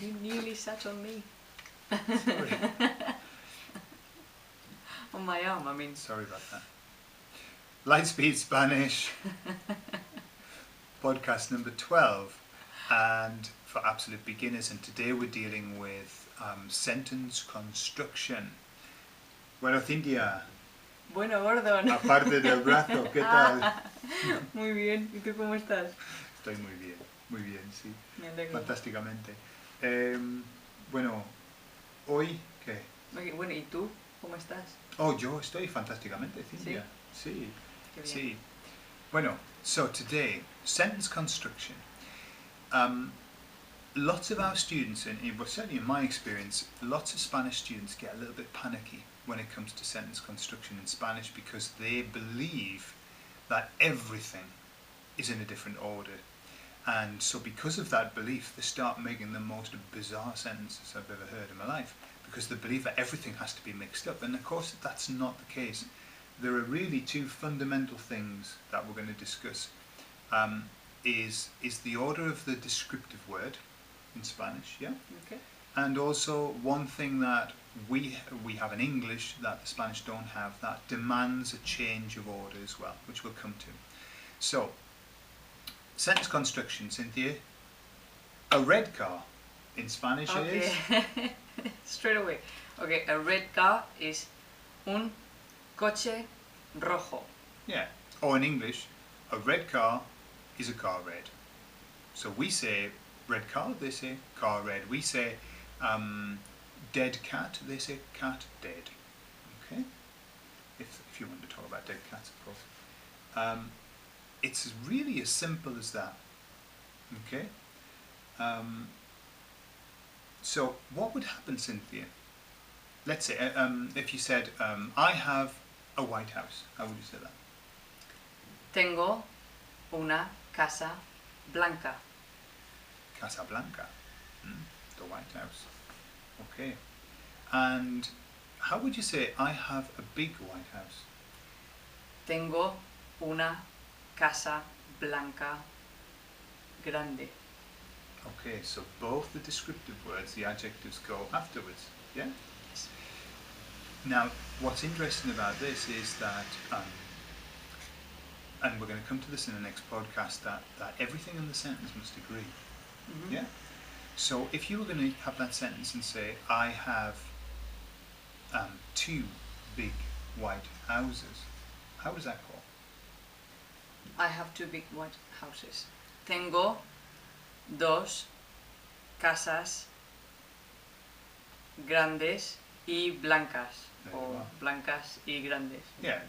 You nearly sat on me. Sorry. On my arm, I mean. Sorry about that. Lightspeed Spanish, podcast number 12, and for absolute beginners. And today we're dealing with sentence construction. Bueno, Cintia. Bueno, Gordon. Aparte del brazo, ¿qué tal? Muy bien. ¿Y tú cómo estás? Estoy muy bien, sí. Me alegro. Fantásticamente. Bueno, hoy, ¿qué? Okay, bueno, ¿y tú cómo estás? Oh, yo estoy fantásticamente, Cintia. Sí. Qué bien. Sí. Bueno, so today, sentence construction. Lots of our students, well, certainly in my experience, lots of Spanish students get a little bit panicky when it comes to sentence construction in Spanish because they believe that everything is in a different order. And so because of that belief, they start making the most bizarre sentences I've ever heard in my life, because they believe that everything has to be mixed up. And of course, that's not the case. There are really two fundamental things that we're going to discuss. Is the order of the descriptive word in Spanish, yeah? Okay. And also one thing that we have in English that the Spanish don't have, that demands a change of order as well, which we'll come to. So, sentence construction, Cynthia. A red car in Spanish is? Straight away. Okay, a red car is un coche rojo. Yeah. Or in English, a red car is a car red. So we say red car, they say car red. We say dead cat, they say cat dead. Okay? If you want to talk about dead cats, of course. It's really as simple as that. Okay? So what would happen, Cynthia? Let's say, if you said, I have a white house, how would you say that? Tengo una casa blanca. Casa Blanca, the White House. Okay. And how would you say, I have a big White House? Tengo una casa blanca grande. Okay, so both the descriptive words, the adjectives go afterwards, yeah? Yes. Now, what's interesting about this is that, and we're going to come to this in the next podcast, that everything in the sentence must agree. Mm-hmm. Yeah. So if you were going to have that sentence and say, I have two big white houses, how does that go? I have two big white houses. Tengo dos casas grandes y blancas. There you Or are. blancas y grandes. Yeah.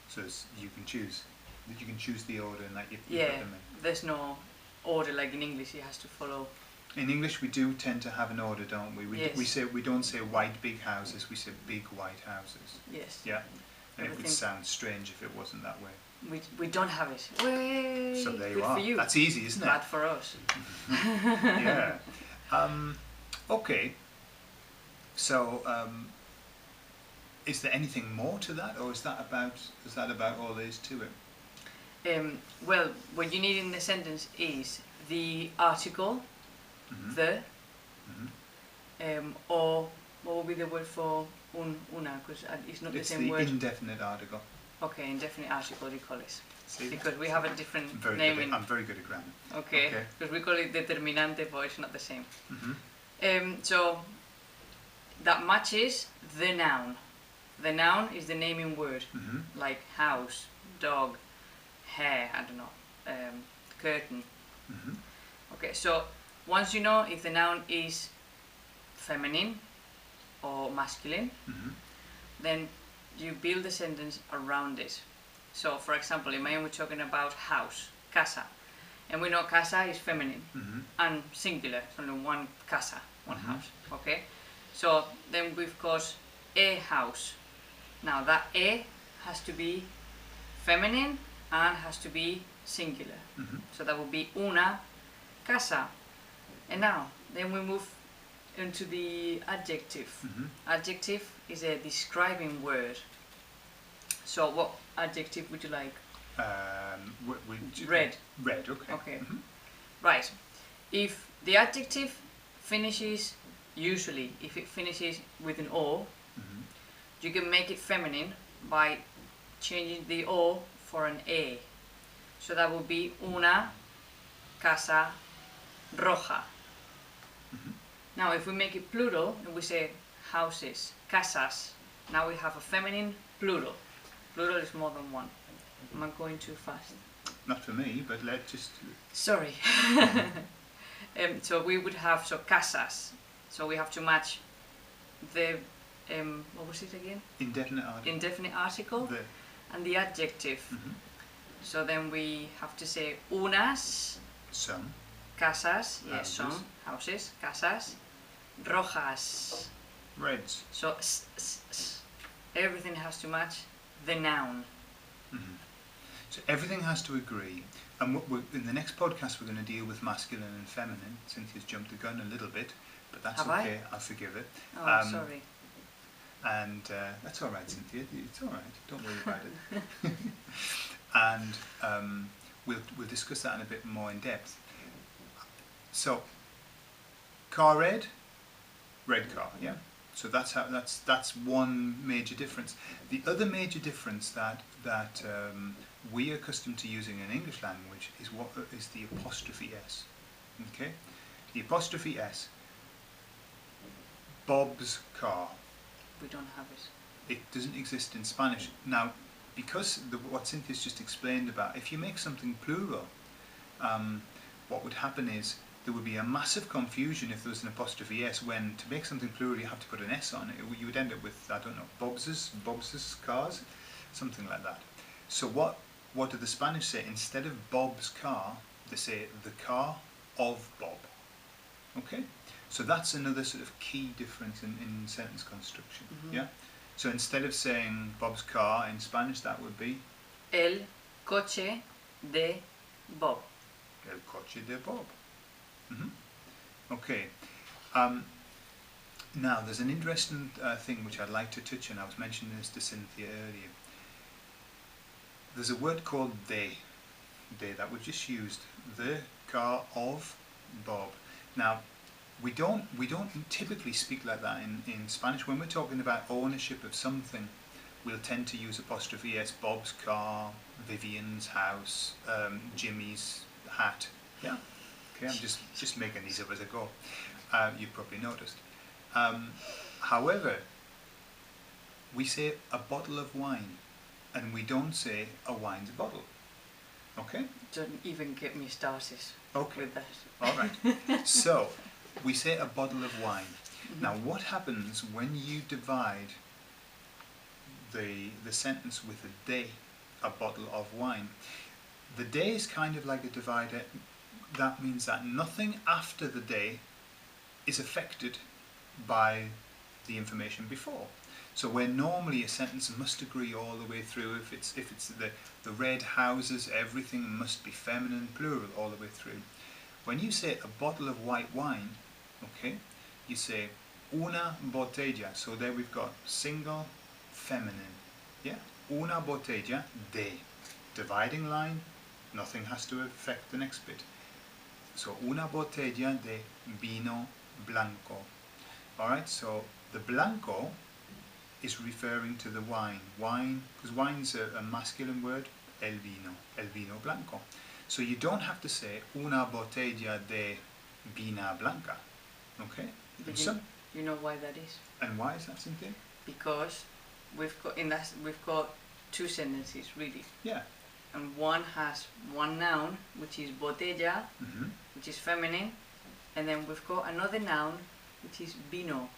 So you can choose. You can choose the order and that you Yeah, put them in. there's no order like in English. It has to follow. In English, we do tend to have an order, don't we? Yes. We don't say white big houses. We say big white houses. Yes. Yeah. And it would Everything- sound strange if it wasn't that way. We don't have it. Way. So there you Good are. for you. That's easy, isn't it? Bad for us. Yeah. Okay. So, is there anything more to that, or is that about all there is to it? Well, what you need in the sentence is the article, Mhm. the, Mhm. or what would be the word for una, because it's not It's the same the word. indefinite article. Okay, indefinite article you call it. See? Because we have a different I'm very name good in. I'm very good at grammar. Okay, Okay. because we call it determinante, but it's not the same. Mhm. So that matches the noun. The noun is the naming word, Mhm. like house, dog, hair, I don't know, curtain. Mhm. Okay, so once you know if the noun is feminine or masculine, Mhm. then you build the sentence around it. So, for example, imagine we're talking about house, casa, and we know casa is feminine Mhm. and singular, it's only one casa, one Mhm. house, okay? So then we've got a house. Now that a has to be feminine and has to be singular. Mhm. So that would be una casa. And now, then we move into the adjective. Mhm. Adjective is a describing word. So what adjective would you like? Red. Red. Okay. Okay. Mhm. Right. if the adjective finishes, usually, if it finishes with an O, Mhm. you can make it feminine by changing the O for an A. So that would be una casa roja. Mhm. Now if we make it plural and we say houses, casas, now we have a feminine plural. Plural is more than one. Am I going too fast? Not for me, but let's just. Sorry. So we would have casas. So we have to match the what was it again? Indefinite article. Indefinite article The. and the adjective. Mhm. So then we have to say unas Some. casas, yes, Houses. some houses, casas rojas. Reds. So everything has to match the noun. Mhm. So everything has to agree. And in the next podcast, we're going to deal with masculine and feminine. Cynthia's jumped the gun a little bit, but that's Have I? okay. I'll forgive it. Oh, sorry. And that's all right, Cynthia. It's all right. Don't worry about it. And we'll discuss that in a bit more in depth. So, car red car. Yeah. So that's one major difference. The other major difference that we are accustomed to using in English language is the apostrophe S. Okay, the apostrophe S. Bob's car. We don't have it. It doesn't exist in Spanish now, because what Cynthia's just explained about. If you make something plural, what would happen is there would be a massive confusion if there was an apostrophe S, when to make something plural you have to put an S on it. You would end up with, I don't know, Bob's cars, something like that. So what do the Spanish say? Instead of Bob's car, they say the car of Bob. Okay? So that's another sort of key difference in sentence construction. Mm-hmm. Yeah? So instead of saying Bob's car in Spanish, that would be El coche de Bob. El coche de Bob. Mm-hmm. Okay. Now, there's an interesting thing which I'd like to touch on. I was mentioning this to Cynthia earlier. There's a word called de that we've just used. The car of Bob. Now, we don't typically speak like that in Spanish. When we're talking about ownership of something, we'll tend to use apostrophe S. Bob's car, Vivian's house, Jimmy's hat. Yeah. Okay, I'm just making these up as I go. You've probably noticed. However, we say a bottle of wine, and we don't say a wine's bottle. Okay? Don't even get me started Okay. with that. All right. So, we say a bottle of wine. Now, what happens when you divide the sentence with a de, a bottle of wine? The de is kind of like a divider. That means that nothing after the de is affected by the information before. So where normally a sentence must agree all the way through, if it's the red houses, everything must be feminine, plural all the way through. When you say a bottle of white wine, okay, you say una botella. So there we've got single, feminine. Yeah, una botella de. Dividing line, nothing has to affect the next bit. So una botella de vino blanco. Alright, so the blanco is referring to the wine. Wine, because wine's a masculine word, el vino blanco. So you don't have to say una botella de vina blanca. Okay? But you know why that is? And why is that, Cynthia? Because we've got two sentences really. Yeah. And one has one noun, which is botella, Mm-hmm. which is feminine, and then we've got another noun, which is vino.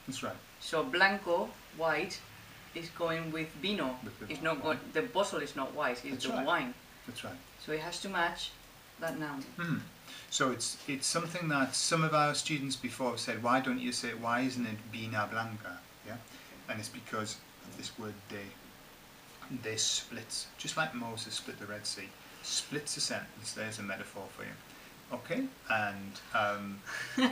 That's right. So blanco, white, is going with vino. With the It's not wine. going. The bottle is not white; it's That's the right. wine. That's right. So it has to match that noun. So it's something that some of our students before have said, why don't you say, why isn't it vina blanca? Yeah, and it's because of this word de. De splits, just like Moses split the Red Sea. Splits a sentence. There's a metaphor for you. Okay, and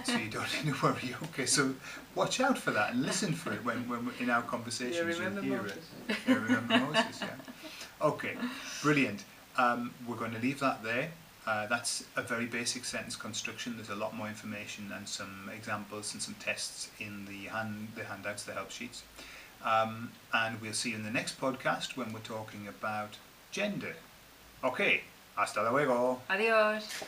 so you don't need to worry. Okay, so watch out for that and listen for it when in our conversations. Yeah, remember you'll hear Moses. it. Yeah, remember Moses. Yeah. Okay, brilliant. We're going to leave that there. That's a very basic sentence construction. There's a lot more information and some examples and some tests in the handouts, the help sheets. And we'll see you in the next podcast when we're talking about gender. Okay, hasta luego. Adiós.